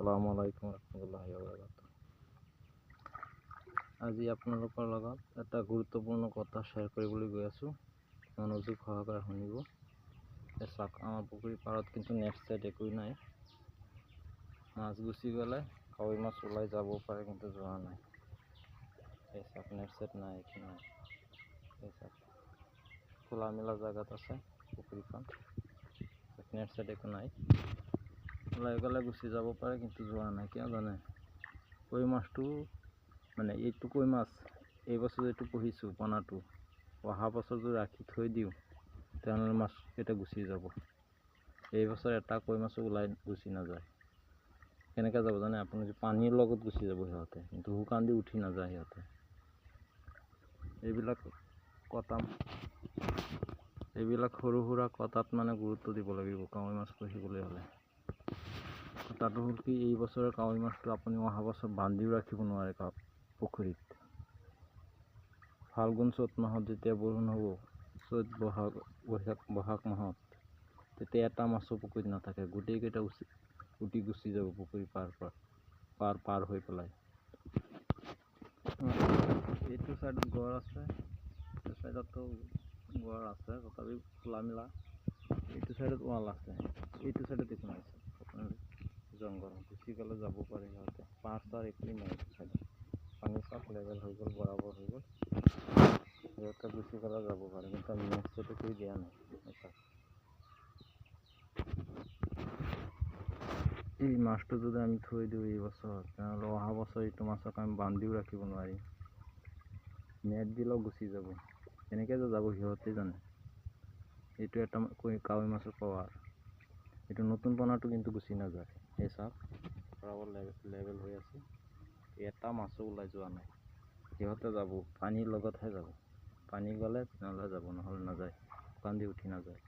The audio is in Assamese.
আসসালামু আলাইকুম ৰহমতুল্লাহি ওয়া বাৰাকাতুহু। আজি আপোনালোকৰ লগত এটা গুৰুত্বপূৰ্ণ কথা শ্বেয়াৰ কৰিবলৈ গৈ আছোঁ। মনোযোগ সহকাৰে শুনিব। চাওক, আমাৰ পুখুৰী পাৰত কিন্তু নেক্সট চাইড একোৱেই নাই। মাছ গুচি গ'লে কাৱৈ মাছ ওলাই যাব পাৰে, কিন্তু যোৱা নাই। এই চাওক, নেক্সট চাইড নাই, একো নাই। এই চাওক, খোলা মেলা জেগাত আছে পুখুৰীখন। নেক্সট চাইড একো নাই। ওলাই গ'লে গুচি যাব পাৰে, কিন্তু যোৱা নাই। কিয় জানে? কই মাছটো মানে এইটো কই মাছ এই বছৰ এইটো পুহিছোঁ পোনাটো, অহা বছৰ যদি ৰাখি থৈ দিওঁ তেনেহ'লে মাছ এটা গুচি যাব। এই বছৰ এটা কই মাছো ওলাই গুচি নাযায়। কেনেকৈ যাব জানে? আপুনি যদি পানীৰ লগত গুচি যাব সিহঁতে, কিন্তু শুকান দি উঠি নাযায় সিহঁতে। এইবিলাক সৰু সুৰা কথাত মানে গুৰুত্ব দিব লাগিব কাৱৈ মাছ পুহিবলৈ হ'লে। কথাটো হ'ল কি, এই বছৰৰ কাৱৈ মাছটো আপুনি অহা বছৰ বান্ধিও ৰাখিব নোৱাৰে পুখুৰীত। ফাল্গুন চ'ত মাহত যেতিয়া বৰষুণ হ'ব, চ'ত বহাগ মাহত, তেতিয়া এটা মাছো পুখুৰীত নাথাকে। গোটেইকেইটা উটি গুচি যাব পুখুৰী পাৰ হৈ পেলাই। এইটো চাইডত গড় আছে, এইটো চাইডতো গড় আছে, তথাপি খোলা মেলা। এইটো চাইডত ৱাল আছে, এইটো চাইডত একো নাই। জংঘল গুচি গ'লে যাব পাৰে সিহঁতে। পাৰ চাৰ একোৱেই নাই এইটো চাইডত। পানী চাপ লেভেল হৈ গ'ল, বৰাবৰ হৈ গ'ল। সিহঁতে গুচি গ'লে যাব পাৰে, কিন্তু আমি নেক্সট চাইডে কৰি দিয়া নাই। এই মাছটো যদি আমি থৈ দিওঁ এই বছৰ, তেনেহ'লে অহা বছৰ এইটো মাছক আমি বান্ধিও ৰাখিব নোৱাৰিম। নেট দিলেও গুচি যাব। কেনেকৈ যে যাব সিহঁতে জানে। এইটো এটা কাৱৈ মাছৰ পাৱাৰ। এইটো নতুন পোনাটো কিন্তু গুচি নাযায়। এই চাওক, বৰাবৰ লেভেল হৈ আছে, এটা মাছো ওলাই যোৱা নাই। সিহঁতে যাব, পানীৰ লগতহে যাব। পানী গ'লে তেনেহ'লে যাব, নহ'লে নাযায়। শুকান দি উঠি নাযায়।